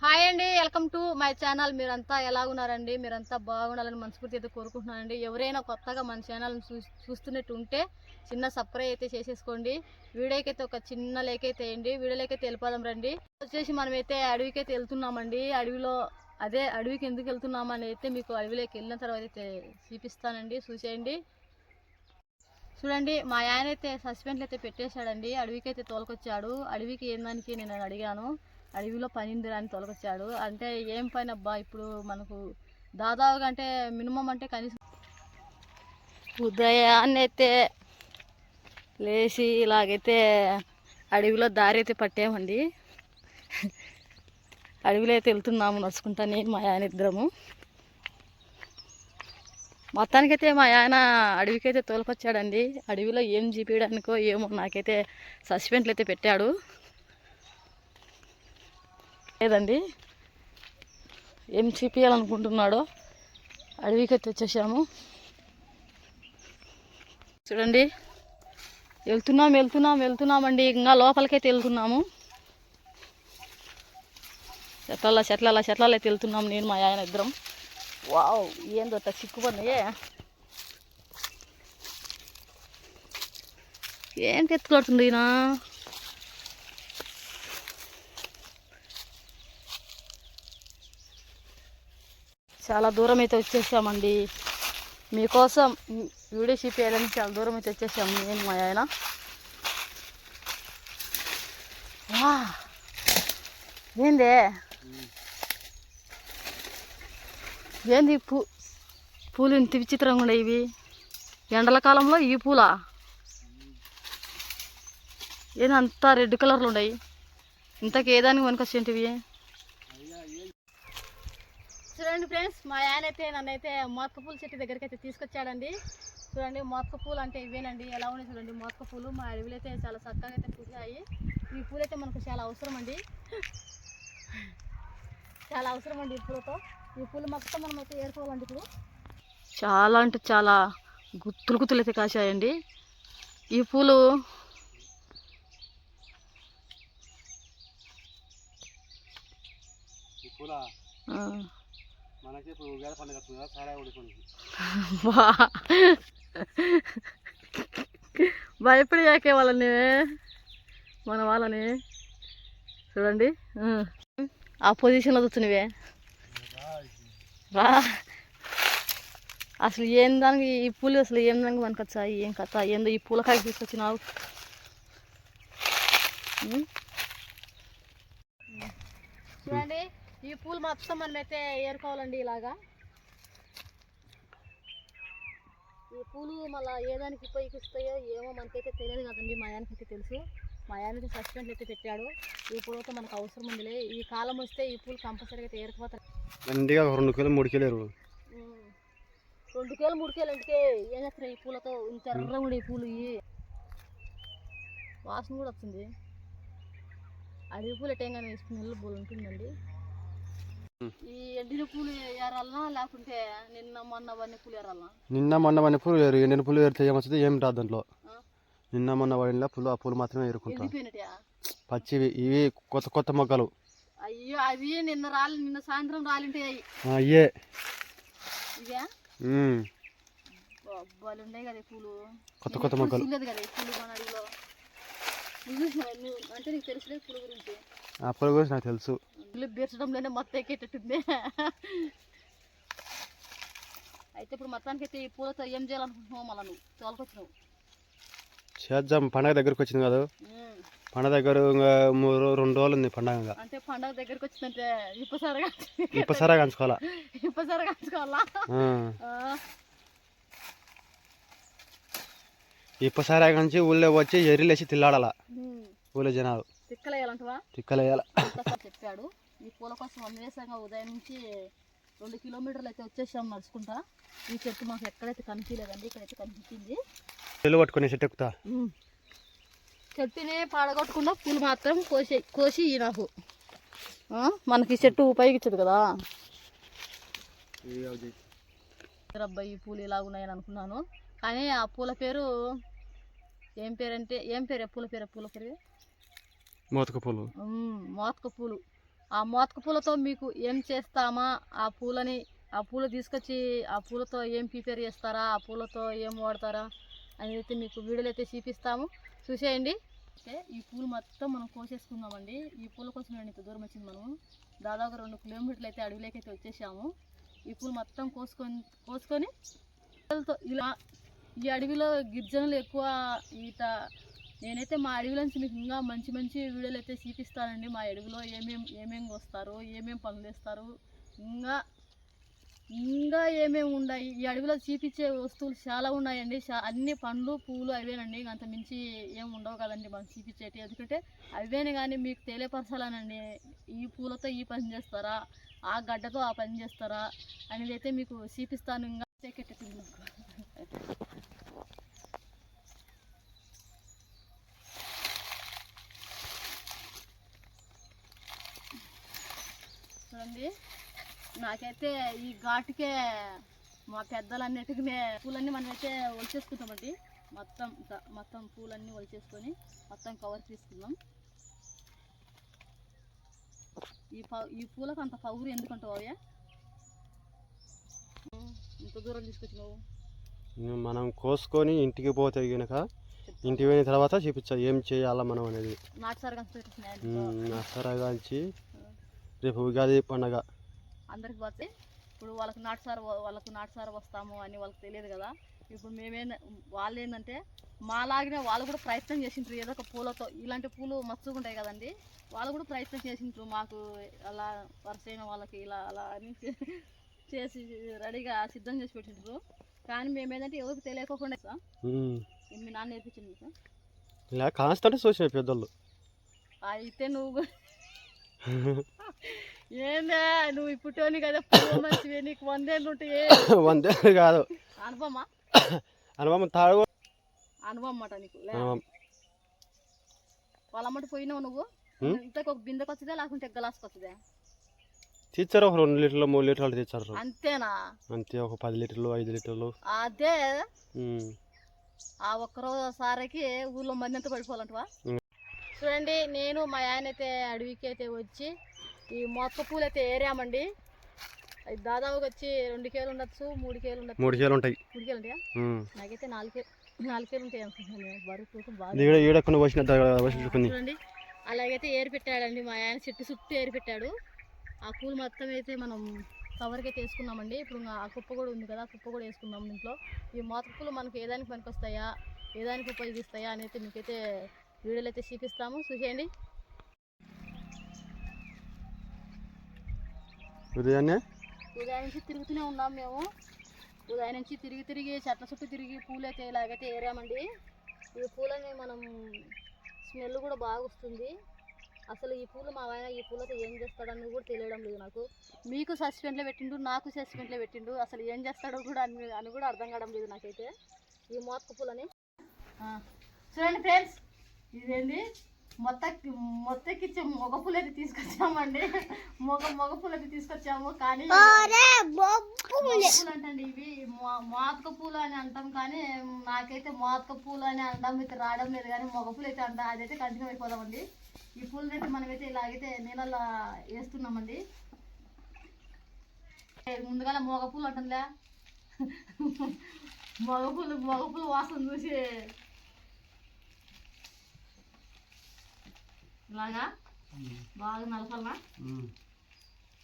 Hi అండి, welcome to my channel. మీరంతా ఎలా ఉన్నారండి? మీరంతా బాగుండాలని మనస్ఫూర్తి అయితే కోరుకుంటున్నానండి. ఎవరైనా కొత్తగా మన ఛానల్ని చూస్తున్నట్టు ఉంటే చిన్న సబ్స్క్రైబ్ అయితే చేసేసుకోండి. వీడియోకి అయితే ఒక చిన్న లైక్ అయితే వేయండి. వీడియోలోకి అయితే వెళ్ళిపోదాం రండి. వచ్చేసి మనమైతే అడవికి అయితే వెళ్తున్నామండి. అడవికి ఎందుకు వెళ్తున్నామని అయితే మీకు అడవిలోకి వెళ్ళిన తర్వాత అయితే చూపిస్తానండి, చూసేయండి. చూడండి, మా ఆయన అయితే సస్పెండ్లు అయితే పెట్టేశాడండి. అడవికి అయితే తోలుకొచ్చాడు. అడవికి ఏందానికి నేను అడిగాను. అడవిలో పని ఉంది అని తొలగొచ్చాడు. అంటే ఏం పని అబ్బా, ఇప్పుడు మనకు దాదాపుగా అంటే మినిమం అంటే కనీసం ఉదయాన్నే అయితే లేచి ఇలాగైతే అడవిలో దారి అయితే పట్టామండి. అడవిలో అయితే వెళ్తున్నాము నడుచుకుంటా, నేను మా ఆయన ఇద్దరము. మొత్తానికైతే మా ఆయన అడవికి అయితే తోలుకొచ్చాడండి. అడవిలో ఏం చూపించడానికో ఏమో నాకైతే సస్పెండ్లు అయితే పెట్టాడు. లేదండి, ఏం చూపించాలనుకుంటున్నాడో. అడవికి అయితే వచ్చేసాము. చూడండి, వెళ్తున్నామండి. ఇంకా లోపలికైతే వెళ్తున్నాము. చెట్లలో అయితే వెళ్తున్నాము, నేను మా ఆయన ఇద్దరం. వావ్, ఏందో చిక్కుపడినాయే. ఏంటి ఎత్తుకొడుతుంది ఈయన? చాలా దూరం అయితే వచ్చేసామండి. మీకోసం వీడియో షూట్ చేయడానికి చాలా దూరం అయితే వచ్చేసాము, నేను మా ఆయన. వా, ఏంది పూలు ఇంత విచిత్రంగా ఉన్నాయి. ఇవి ఎండల కాలంలో ఈ పూలా ఏంది అంతా రెడ్ కలర్లు ఉన్నాయి? ఇంతకు ఏదానికి వనకొచ్చేంటివి? చూడండి ఫ్రెండ్స్, మా ఆయన అయితే నన్నైతే మోతక పూల చెట్టు దగ్గరికి అయితే తీసుకొచ్చాడండి. చూడండి, మోతక పూలు అంటే ఇవేనండి. ఎలా ఉన్నాయి చూడండి. మోతక పూలు మా అడవిలో అయితే చాలా చక్కగా అయితే పూసాయి. ఈ పూలు అయితే మనకు చాలా అవసరం అండి, చాలా అవసరం అండి. ఈ పూలతో ఈ పూలు మొత్తం మనం అయితే ఏరుకోవాలండి. ఇప్పుడు చాలా అంటే చాలా గుత్తులు అయితే కాసాయండి ఈ పూలు. భయపడి యాకే వాళ్ళని, మన వాళ్ళని చూడండి. ఆ పొజిషన్లో కూర్చునివే రా. అసలు ఏం దానికి ఈ పూలు, అసలు ఏం దానికి మనకొచ్చా? ఏం కథ ఏందో ఈ పూలకాయ తీసుకొచ్చినావు? చూడండి, ఈ పూలు మొత్తం మనమైతే ఏరుకోవాలండి. ఇలాగా ఈ పూలు మళ్ళీ ఏదానికి ఉపయోగిస్తాయో ఏమో మనకైతే తెలియదు కదండి. మా ఆయనకైతే తెలుసు. మా ఆయనకి సస్పెండ్ అయితే పెట్టాడు. ఈ పూలతో మనకు అవసరం ఉందిలే. ఈ కాలం వస్తే ఈ పూలు కంపల్సరీగా అయితే ఏరుకుపోతారు. 2 కిలో 3 కిలో 2 కిలో 3 కిలో అంటే ఏం చేస్తారు ఈ పూలతో? ఇంత ఎర్రగా ఉండే ఈ పూలు, ఈ వాసన కూడా వస్తుంది. అడవి పూలు ఎట్టేగానే స్మెల్ పూలు ఉంటుందండి. ఈ ఎండిన పూలు ఏరాలనా లేకుంటే నిన్న మొన్న వన్ని పూలు ఏరాలనా? నిన్న మొన్న వన్ని పూలు ఏరు. ఎండిన పూలు ఏరితే ఏమొస్తుంది? ఏం రాదు దాంట్లో. నిన్న మొన్న వడిన పూలు, ఆ పూలు మాత్రమే ఏరుకుంటాం. పచ్చివి ఇవి కొత్త మొగ్గలు. అయ్యో, అవి నిన్న సాయంత్రం రాలింటాయి. అయ్యే ఇవే బాగా ఉన్నాయి కదా పూలు, కొత్త మొగ్గలు కదా ఈ పూలు మన అడవిలో. అంటే నీకు తెలుసులేదు పూల గురించి? ఆ పూల గురించి నాకు తెలుసు. ఇల్లు బీర్చడంలోనే మొత్తం ఎక్కేటట్టుంది. అయితే ఇప్పుడు మొత్తానికి అయితే ఈ పూలతో ఏం చేయాలనుకుంటున్నావు? మళ్ళీ నువ్వు తోలుకొచ్చినావు. చేద్దాం, పండగ దగ్గరకు వచ్చింది కదా. పండగ దగ్గర 2 రోజులు ఉంది పండగ. అంటే పండగ దగ్గరకు వచ్చిందంటే ఇప్పసారా కంచుకోవాలా? ఇప్పసారా కంచుకోవాలా? ఇప్పసారా కంచి ఊళ్ళో వచ్చి ఎర్రిలేసి తిల్లాడాల ఊళ్ళో జనాలు. తిక్కలేయాల చెప్పాడు. ఈ పూల కోసం అన్వేషంగా ఉదయం నుంచి 2 కిలోమీటర్లు అయితే వచ్చేసాం నడుచుకుంటా. ఈ చెట్టు మాకు ఎక్కడైతే కనిపించలేదండి, ఇక్కడైతే కనిపించింది. చెల్లు పట్టుకునే చెట్టు ఎక్కుతా. చెట్టుని పాడగొట్టకుండా పూలు మాత్రం కోసి నాకు మనకి చెట్టు ఉపయోగించదు కదా. అబ్బాయి ఈ పూలు ఇలా ఉన్నాయని అనుకున్నాను, కానీ ఆ పూల పేరు ఏం పేరు? పూల పేరు మోతక పూలు. ఆ మోతక పూలతో మీకు ఏం చేస్తామా, ఆ పూలు తీసుకొచ్చి ఆ పూలతో ఏం ప్రిపేర్ చేస్తారా, ఆ పూలతో ఏం వాడతారా అనేది అయితే మీకు వీడియోలో అయితే చూపిస్తాము, చూసేయండి. ఈ పూలు మొత్తం మనం కోసేసుకుందామండి. ఈ పూల కోసం ఇంత దూరం వచ్చింది. మనం దాదాపు 2 కిలోమీటర్లు అయితే అడవిలోకి అయితే వచ్చేసాము. ఈ పూలు మొత్తం కోసుకొని ఇలా ఈ అడవిలో గిరిజనులు ఎక్కువ ఈత. నేనైతే మా అడవిలో నుంచి మీకు ఇంకా మంచి మంచి వీడియోలు అయితే చూపిస్తానండి. మా అడవిలో ఏమేమి వస్తారు, ఏమేమి పనులు వేస్తారు, ఇంకా ఏమేమి ఉన్నాయి. ఈ అడవిలో చూపించే వస్తువులు చాలా ఉన్నాయండి. అన్ని పండ్లు పూలు అవేనండి. అంత మించి ఏం ఉండవు కదండి మనం చూపించేటి. ఎందుకంటే అవేనే కానీ మీకు తెలియపరచాలనండి. ఈ పూలతో ఈ పని చేస్తారా, ఆ గడ్డతో ఆ పని చేస్తారా అనేది అయితే మీకు చూపిస్తాను. ఇంకా చూడండి, నాకైతే ఈ ఘాటుకే మా పెద్దలన్నిటికీ పూలన్నీ మనమైతే ఒలిచేసుకుంటామండి. మొత్తం పూలన్నీ ఒలిచేసుకొని మొత్తం కవర్ తీసుకుందాం. ఈ పూలకు అంత పౌరు ఎందుకంటావు అయ్యా? ఇంత దూరం తీసుకొచ్చినావు. మనం కోసుకొని ఇంటికి పోతే కనుక ఇంటికి పోయిన తర్వాత చూపించా ఏం చేయాలా మనం అనేది. నాటుసారాగాంచి రేపు ఉగాది పండగ అందరికి పోతే ఇప్పుడు వాళ్ళకి నాటుసార వస్తాము అని వాళ్ళకి తెలియదు కదా. ఇప్పుడు వాళ్ళు ఏంటంటే మాలాగినే వాళ్ళు కూడా ప్రయత్నం చేసింటారు. ఏదో ఒక పూలతో ఇలాంటి పూలు మస్తుగా ఉంటాయి కదండి. వాళ్ళు కూడా ప్రయత్నం చేసింటారు. మాకు అలా వరుసైన వాళ్ళకి ఇలా అలా అని చేసి రెడీగా సిద్ధం చేసి పెట్టింటారు. కానీ మేమేంటంటే ఎవరికి తెలియకోకుండా మీ నాన్న నేర్పించింది సార్. ఇలా కాస్తంటే చూసిన పెద్దలు అయితే నువ్వు ఏందా నువ్వు ఇప్పుడు కదా మంచివి నీకు 100 ఏళ్ళు ఉంటాయి. 100 ఏళ్ళు కాదు అనుభవం తాడు అనుభవం మాట నీకు. వాళ్ళమ్మటి పోయినావు నువ్వు. ఇంతకు ఒక బిందెకి వచ్చిందా లేకుంటే గ్లాస్కి వచ్చిందా? తెచ్చారు ఒక 2 లీటర్లు 3 లీటర్లు తెచ్చారు. అంతేనా? అంతే, ఒక 10 లీటర్లు 5 లీటర్లు. అదే ఆ ఒక్కరోజు సారికి ఊళ్ళో మంది అంతా పడిపోవాలంటవా? చూడండి, నేను మా ఆయన అయితే అడవికి అయితే వచ్చి ఈ మొక్క పూలు అయితే ఏరామండి. అది దాదాపుగా వచ్చి 2 కేలు ఉండొచ్చు, 3 కేలు ఉండొచ్చు. 3 కేలు ఉంటాయి. 3 కేలు ఉంటాయా? నాకైతే 4 కేలు ఉంటాయి అనుకుంటున్నాను. బరువు బాగా. చూడండి, అలాగైతే ఏరి పెట్టాడండి మా ఆయన. చుట్టూ ఏరి పెట్టాడు. ఆ పూలు మొత్తం అయితే మనం కవర్కి అయితే వేసుకున్నామండి. ఇప్పుడు ఆ కుప్ప కూడా ఉంది కదా, కుప్ప కూడా వేసుకున్నాం ఇంట్లో. ఈ మోతక పూలు మనకు ఏదానికి పనికొస్తాయా, ఏదానికి ఉపయోగిస్తాయా అని అయితే మీకైతే వీడియోలు అయితే చూపిస్తాము, చూసేయండి. ఉదయం నుంచి తిరుగుతూనే ఉన్నాం మేము. ఉదయం నుంచి తిరిగి చెట్ల చుట్టూ తిరిగి పూలు అయితే ఇలాగైతే ఏరామండి. ఈ పూలని మనం స్మెల్ కూడా బాగా వస్తుంది. అసలు ఈ పూలు మా ఆయన ఈ పూలతో ఏం చేస్తాడని కూడా తెలియడం లేదు నాకు. మీకు సస్పెండ్లో పెట్టిండు, నాకు సస్పెండ్లో పెట్టిండు. అసలు ఏం చేస్తాడో కూడా అని కూడా అర్థం కావడం లేదు నాకైతే ఈ మోతక పూలని. చూడండి ఫ్రెండ్స్, ఇదేంది మొత్తకిచ్చే మగ పూలు అయితే తీసుకొచ్చామండి. మగ పూలు అయితే తీసుకొచ్చాము. కానీ పూలు అంటండి ఇవి మోతక పూలు అని అంటాం. కానీ నాకైతే మోతక పూలు అని అనడం అయితే రావడం లేదు. కానీ మగ పూలు అయితే అంట అదైతే కంటిన్యూ అయిపోదామండి. ఈ పూలను అయితే మనమైతే ఇలాగైతే నీళ్ళల్లో వేస్తున్నామండి. ముందుగా మగ పూలు అంటుందా, మగ పూలు వాసన చూసి ఇలాగా బాగా నలపాలనా.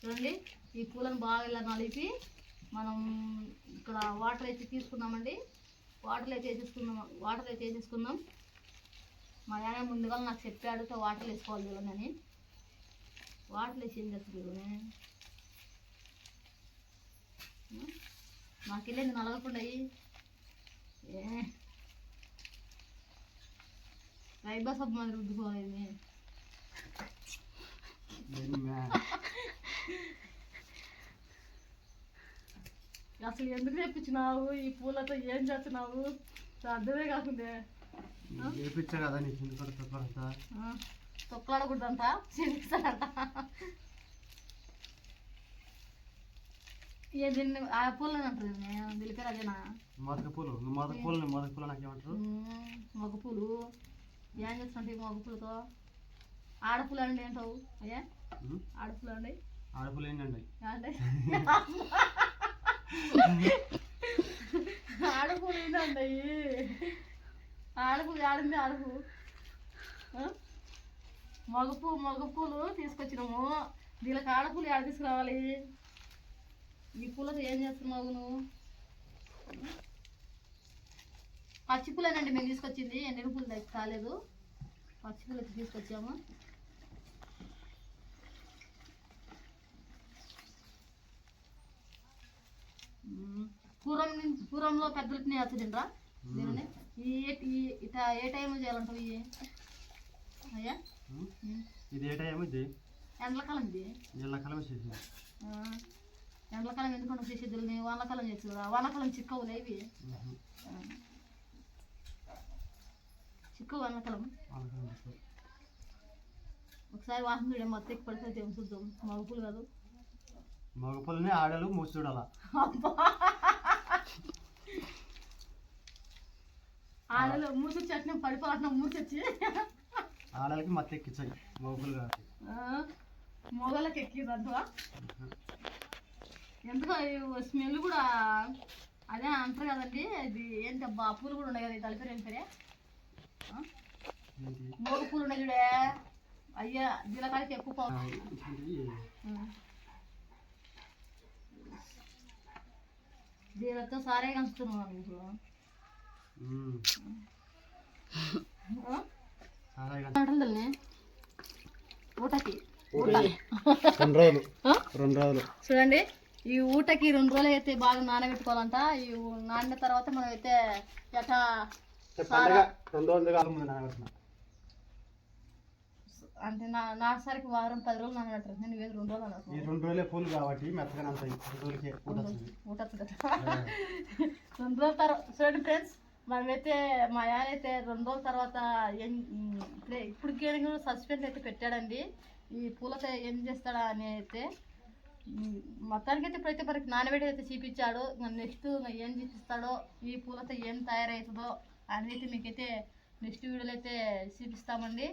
చూడండి, ఈ పూలను బాగా ఇలా నలిపి మనం ఇక్కడ వాటర్ అయితే తీసుకున్నామండి. వాటర్ అయితే వేసేసుకుందాం. మా ఆయన ముందుగా నాకు చెప్పాడు వాటర్ వేసుకోవాలి చూడండి. వాటర్ వేసి ఏం చేస్తుంది నాకు వెళ్ళేది నలగకుండా రైబా సబ్బు మాదిరి రుద్దుకోవాలి. అసలు ఎందుకు తెప్పించినావు ఈ పూలతో, ఏం చేస్తున్నావు అర్థమే కాకుండా. తొక్కలాడకూడదంట, చిరిగిస్తాడంట. దీన్ని ఆ పూలని అంటారు తెలిపారు. అదేనా మగ పూలు? ఏం చేస్తుంటే మగ పూలతో ఆడపూలు అండి ఏంటావు? అయ్యా ఆడపులు అండి, ఆడపులు ఏంటండి? ఆడపులు ఏంటండి? ఆడపులు ఆడింది అడుగు. మగపూలు తీసుకొచ్చినాము. దీనికి ఆడపూలు ఆడ తీసుకురావాలి. ఈ పూలతో ఏం చేస్తున్నావు నువ్వు? పచ్చిపూలేనండి మేము తీసుకొచ్చింది, ఎండిన పూలు దగ్గర కాలేదు. పచ్చిపూలు అయితే తీసుకొచ్చాము. పూర్వంలో పెద్దలకి వచ్చేదిరా దీనిని ఇట్లా ఏ టైంలో చేయాలంటావు? ఇవి అయ్యా ఇది ఏ టైం? ఇది ఎండలకాలం. ఇది ఎండాకాలం చేసేది. ఎండలకాలం ఎందుకంటే చేసేది వానాకాలం చేసి కదా. వానాకాలం చిక్కవులే ఇవి, చిక్కు వానాకాలం. ఒకసారి వాసన చూడే మొత్తం పడితే చూద్దాం. మగపూలు కాదు, మగపూలని ఆడలు మూసి చూడాల. ఆడలు మూసి చట్నీ పడిపోతున్నా. మూసి వచ్చి ఆడలకి మత్తు ఎక్కించాయి, మగపూలు కాదు. మొగలకి ఎక్కిదంటవా? ఎందుకో స్మెల్ కూడా అదే అంటారు కదండి. ఇది ఏంటి అబ్బా, పూలు కూడా ఉన్నాయి కదా. ఇది తలిపేరు ఏం పేరే? మోగ పూలు ఉన్నాయి చూడే అయ్యా. జీలకాయకి ఎక్కువ పోతుంది. దీనితో సారే కంచుతున్నాను నీకు. ఊటకి 2 రోజులు చూడండి. ఈ ఊటకి 2 రోజులు అయితే బాగా నానబెట్టుకోవాలంట. ఈ నానిన తర్వాత మనం అయితే ఎట్లా అంటే నాసరికి వారం 10 రోజులు నానబెట్టారు. నేను 2 రోజులు అన్నా. 2 రోజులే పూలు కాబట్టి మెత్తగా ఉంటాయి. 2 రోజులకే ఊట 2 రోజుల తర్వాత చూడండి ఫ్రెండ్స్, మనమైతే మా ఆయన అయితే 2 రోజుల తర్వాత ఇప్పటికే సస్పెన్స్ అయితే పెట్టాడండి. ఈ పూలతో ఏం చేస్తాడా అని అయితే మొత్తానికి అయితే ఇప్పుడైతే మనకి నానబెట్టి అయితే చూపించాడు. నెక్స్ట్ ఏం చూపిస్తాడో, ఈ పూలతో ఏం తయారవుతుందో అనేది మీకైతే నెక్స్ట్ వీడియోలో అయితే చూపిస్తామండి.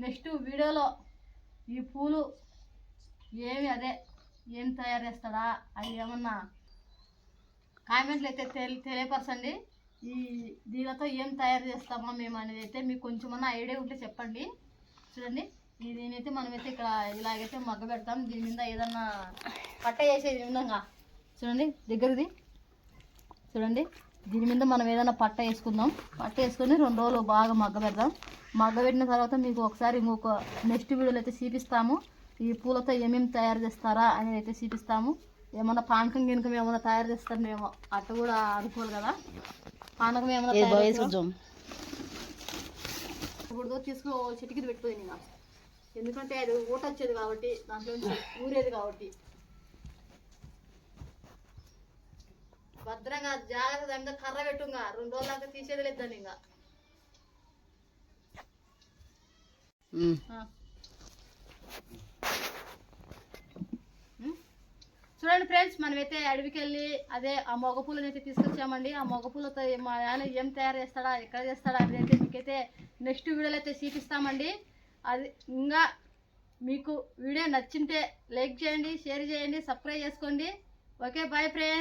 నెక్స్ట్ వీడియోలో ఈ పూలు ఏం తయారు చేస్తాడా అది ఏమన్నా కామెంట్లు అయితే తెలియపరచండి. ఈ దీనితో ఏం తయారు చేస్తామో మేము అనేది అయితే మీకు కొంచెమన్నా ఐడియా ఉంటే చెప్పండి. చూడండి, దీనైతే మనమైతే ఇక్కడ ఇలాగైతే మగ్గ పెడతాం. దీని మీద ఏదన్నా పట్ట వేసేది విధంగా చూడండి. దగ్గరది చూడండి, దీని మీద మనం ఏదైనా పట్ట వేసుకుందాం. పట్ట వేసుకొని 2 రోజులు బాగా మగ్గ పెడదాం. మగ్గ పెట్టిన తర్వాత మీకు ఒకసారి ఇంకొక నెక్స్ట్ వీడియోలో అయితే చూపిస్తాము. ఈ పూలతో ఏమేమి తయారు చేస్తారా అనేది అయితే చూపిస్తాము. ఏమన్నా పానకం గినకం ఏమన్నా తయారు చేస్తామేమో అట్ట కూడా అనుకోవాలి కదా. పానకం ఏమన్నా ఇప్పుడు తీసుకో చిటికిది పెట్టిపోయింది ఇంకా. ఎందుకంటే అది ఊట వచ్చేది కాబట్టి, దాంట్లో ఊరేది కాబట్టి భద్రంగా జాగ్రత్తగా కర్ర పెట్టుగా 2 రోజుల దాకా తీసేది లేదు దాన్ని ఇంకా. చూడండి ఫ్రెండ్స్, మనమైతే అడవికి వెళ్ళి అదే ఆ మొగ పూలను అయితే తీసుకొచ్చామండి. ఆ మొగ పూలతో మా ఆయన ఏం తయారు చేస్తాడా, ఎక్కడ చేస్తాడా అనేది అయితే మీకైతే నెక్స్ట్ వీడియోలో అయితే చూపిస్తామండి. అది ఇంకా మీకు వీడియో నచ్చింటే లైక్ చేయండి, షేర్ చేయండి, సబ్స్క్రైబ్ చేసుకోండి. Okay, bye friends.